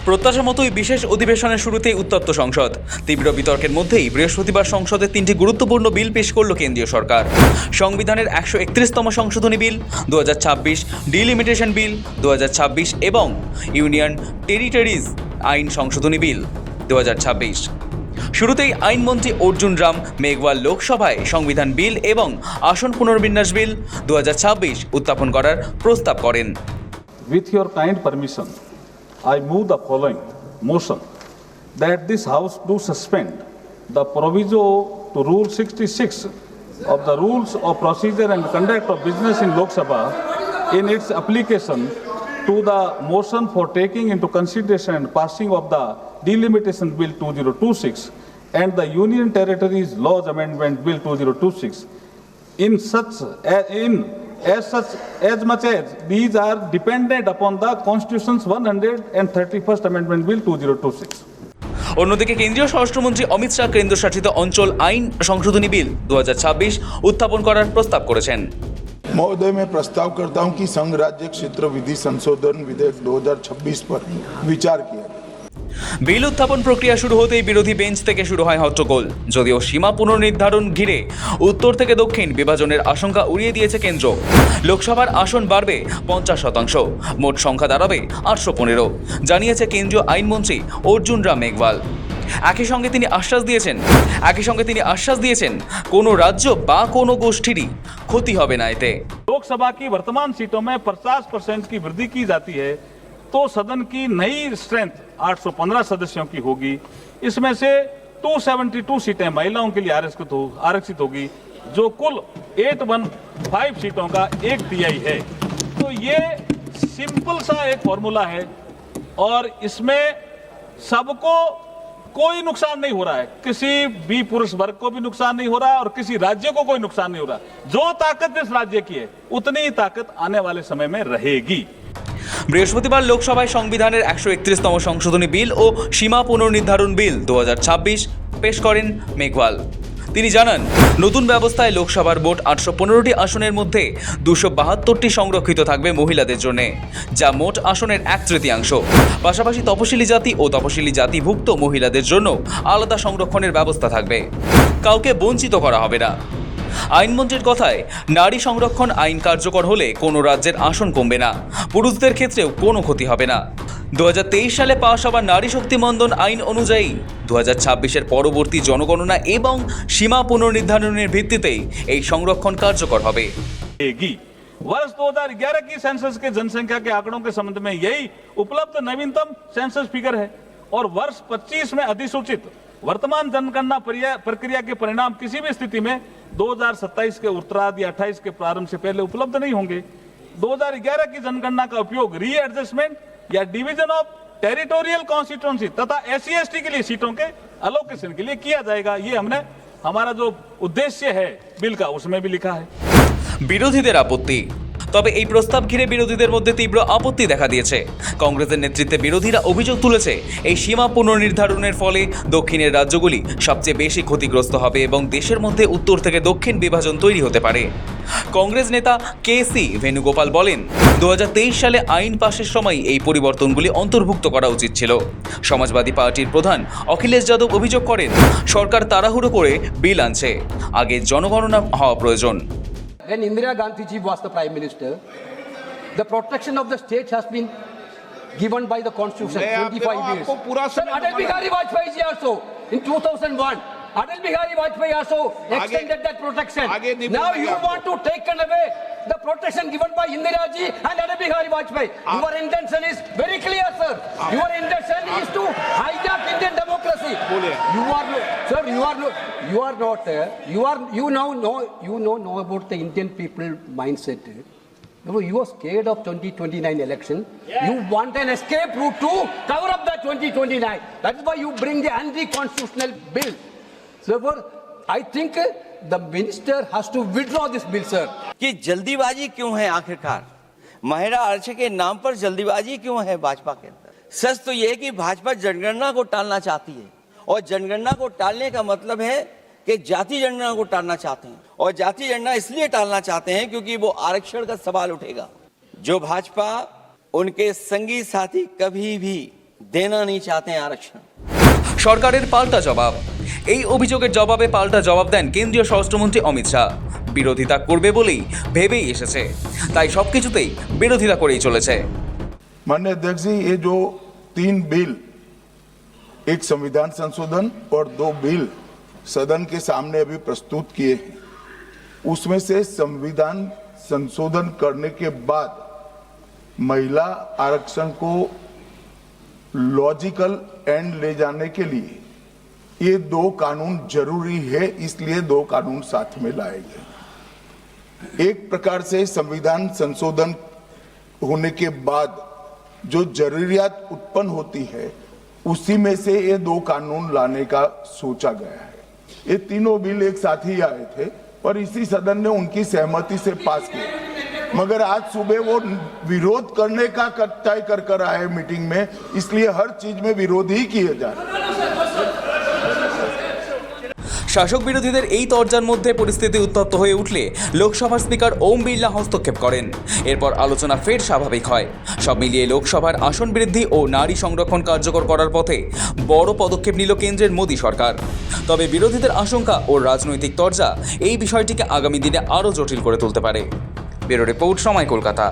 প্রত্যাশা মতোই বিশেষ অধিবেশনের শুরুতেই উত্তপ্ত সংসদ। তীব্র বিতর্কের মধ্যেই বৃহস্পতিবার সংসদে 3টি গুরুত্বপূর্ণ বিল পেশ করল কেন্দ্রীয় সরকার। সংবিধানের 131তম সংশোধনী বিল 2026, ডিলিমিটেশন বিল 2026 এবং ইউনিয়ন টেরিটরিজ আইন সংশোধনী বিল 2026। শুরুতেই আইনমন্ত্রী অর্জুন রাম মেঘওয়াল লোকসভায় সংবিধান বিল এবং আসন পুনর্বিন্যাস বিল 2026 উত্থাপন করার প্রস্তাব করেন। With your kind permission, I move the following motion that this House do suspend the proviso to Rule 66 of the Rules of Procedure and Conduct of Business in Lok Sabha in its application to the motion for taking into consideration and passing of the Delimitation Bill 2026 and the Union Territories Laws Amendment Bill 2026 as much as these are dependent upon the Constitution's 131st Amendment Bill 2026. অন্যদিকে কেন্দ্রীয় স্বরাষ্ট্রমন্ত্রী অমিত শাহ কেন্দ্রশাসিত অঞ্চল আইন সংশোধনী বিল 2026 উত্থাপন করার প্রস্তাব করেছেন। महोदय, मैं प्रस्ताव करता हूं कि संघ राज्य क्षेत्र विधि संशोधन विधेयक 2026 पर विचार किया। বিল উত্থাপন প্রক্রিয়া শুরু হতেই বিরোধী বেঞ্চ থেকে শুরু হয় হট্টগোল। যদিও সীমা পুনর্নির্ধারণ ঘিরে উত্তর থেকে দক্ষিণ বিভাজনের আশঙ্কা উড়িয়ে দিয়েছে কেন্দ্র। লোকসভার আসন বাড়বে 50%, মোট সংখ্যা দাঁড়াবে 815, জানিয়েছে কেন্দ্রীয় আইনমন্ত্রী অর্জুন রাম মেঘওয়াল। একই সঙ্গে তিনি আশ্বাস দিয়েছেন কোনো রাজ্য বা কোনো গোষ্ঠীরই ক্ষতি হবে না এতে। लोकसभा की वर्तमान सीटों में 50% की वृद्धि की जाती है तो सदन की नई स्ट्रेंथ 815 सदस्यों की होगी। इसमें से 272 सीटें महिलाओं के लिए आरक्षित होगी, जो कुल 815 सीटों का 1/3 है। तो ये सिंपल सा एक फॉर्मूला है और इसमें सबको कोई नुकसान नहीं हो रहा है। किसी भी पुरुष वर्ग को भी नुकसान नहीं हो रहा और किसी राज्य को कोई नुकसान नहीं हो रहा। जो ताकत इस राज्य की है उतनी ही ताकत आने वाले समय में रहेगी। বৃহস্পতিবার লোকসভায় সংবিধানের 131তম সংশোধনী বিল ও সীমা পুনর্নির্ধারণ বিল 2026 পেশ করেন মেঘওয়াল। তিনি জানান, নতুন ব্যবস্থায় লোকসভার মোট 815টি আসনের মধ্যে 272টি সংরক্ষিত থাকবে মহিলাদের জন্য, যা মোট আসনের 1/3। পাশাপাশি তপশিলি জাতি ও তপশিলি জাতিভুক্ত মহিলাদের জন্য আলাদা সংরক্ষণের ব্যবস্থা থাকবে। কাউকে বঞ্চিত করা হবে না। আইনমন্ত্রীর কথায়, নারী সংরক্ষণ আইন কার্যকর হলে কোনো রাজ্যের আসন কমবে না, পুরুষদের ক্ষেত্রেও কোনো ক্ষতি হবে না। 2023 সালে পাশ হওয়া নারী শক্তি মন্দন আইন অনুযায়ী 2026-এর পরবর্তী জনগণনা এবং সীমা পুনর্নির্ধারণের ভিত্তিতেই এই সংরক্ষণ কার্যকর হবে। वर्ष 2011 की सेंसस के जनसंख्या के आंकड़ों के संबंध में यही उपलब्ध नवीनतम सेंसस फिगर है और वर्ष 25 में अधिसूचित वर्तमान जनगणना प्रक्रिया के परिणाम किसी भी स्थिति में 2027 के उत्तरार्ध या 28 के प्रारंभ से पहले उपलब्ध नहीं होंगे। 2011 की जनगणना का उपयोग रीएडजस्टमेंट या डिवीजन ऑफ टेरिटोरियल कॉन्स्टिट्यूएंसी तथा SC/ST के लिए सीटों के अलोकेशन के लिए किया जाएगा। ये हमने हमारा जो उद्देश्य है बिल का उसमें भी लिखा है। বিরোধীদের আপত্তি। তবে এই প্রস্তাব ঘিরে বিরোধীদের মধ্যে তীব্র আপত্তি দেখা দিয়েছে। কংগ্রেসের নেতৃত্বে বিরোধীরা অভিযোগ তুলেছে, এই সীমা পুনর্নির্ধারণের ফলে দক্ষিণের রাজ্যগুলি সবচেয়ে বেশি ক্ষতিগ্রস্ত হবে এবং দেশের মধ্যে উত্তর থেকে দক্ষিণ বিভাজন তৈরি হতে পারে। কংগ্রেস নেতা KC ভেনুগোপাল বলেন, 2023 সালে আইন পাশের সময় এই পরিবর্তনগুলি অন্তর্ভুক্ত করা উচিত ছিল। সমাজবাদী পার্টির প্রধান অখিলেশ যাদব অভিযোগ করেন, সরকার তাড়াহুড়ো করে বিল আনছে, আগে জনগণনা হওয়া প্রয়োজন। When Indira Gandhi ji was the Prime Minister, the protection of the state has been given by the Constitution 25 years. Sir, Atal Bihari Vajpayee ji also in 2001. Atal Bihari Vajpayee also extended that protection. Now you want to take away the protection given by Indira ji and Atal Bihari Vajpayee. Your intention is very clear, sir. Your intention is to hijack Indian democracy. You know about the Indian people mindset. You are scared of 2029 election. You want an escape route to cover up the 2029. That's why you bring the anti-constitutional bill. Therefore, I think the minister has to withdraw this bill, sir. कि जल्दीबाजी क्यों है आखिरकार? महिला आरक्षण के नाम पर जल्दीबाजी क्यों है भाजपा के अंदर? सच तो यह है कि भाजपा जनगणना को टालना चाहती है और जनगणना को टालने का मतलब है कि जाति जनगणना को टालना चाहते हैं और जाति जनगणना इसलिए टालना चाहते हैं क्योंकि वो आरक्षण का सवाल उठेगा। जो भाजपा उनके संगी साथी कभी भी देना नहीं चाहते हैं आरक्षण। সরকারের পাল্টা জবাব। এই অভিযোগের জবাবে পাল্টা জবাব দেন কেন্দ্রীয় স্বরাষ্ট্রমন্ত্রী অমিত শাহ। বিরোধিতা করবে বলেই ভেবেই এসেছে, তাই সবকিছুতেই বিরোধিতা করেই চলেছে। माननीय अध्यक्ष जी, ये जो 3 बिल, एक संविधान संशोधन और 2 बिल सदन के सामने अभी प्रस्तुत किए हैं, उसमें से संविधान संशोधन करने के बाद महिला आरक्षण को लॉजिकल एंड ले जाने के लिए ये 2 कानून जरूरी है, इसलिए 2 कानून साथ में लाए गए। एक प्रकार से संविधान संशोधन होने के बाद जो जरूरियात उत्पन्न होती है, उसी में से ये 2 कानून लाने का सोचा गया है। ये तीनों बिल एक साथ ही आए थे और इसी सदन ने उनकी सहमति से पास किया, मगर आज सुबह वो विरोध करने का तय कर आए मीटिंग में, इसलिए हर चीज में विरोध ही किए जा रहे हैं। শাসক বিরোধীদের এই তরজার মধ্যে পরিস্থিতি উত্তপ্ত হয়ে উঠলে লোকসভার স্পিকার ওম বিড়লা হস্তক্ষেপ করেন। এরপর আলোচনা ফের স্বাভাবিক হয়। সব মিলিয়ে লোকসভার আসন বৃদ্ধি ও নারী সংরক্ষণ কার্যকর করার পথে বড় পদক্ষেপ নিল কেন্দ্রের মোদী সরকার। তবে বিরোধীদের আশঙ্কা ও রাজনৈতিক তরজা এই বিষয়টিকে আগামী দিনে আরও জটিল করে তুলতে পারে। ব্যুরো রিপোর্ট, সময়, কলকাতা।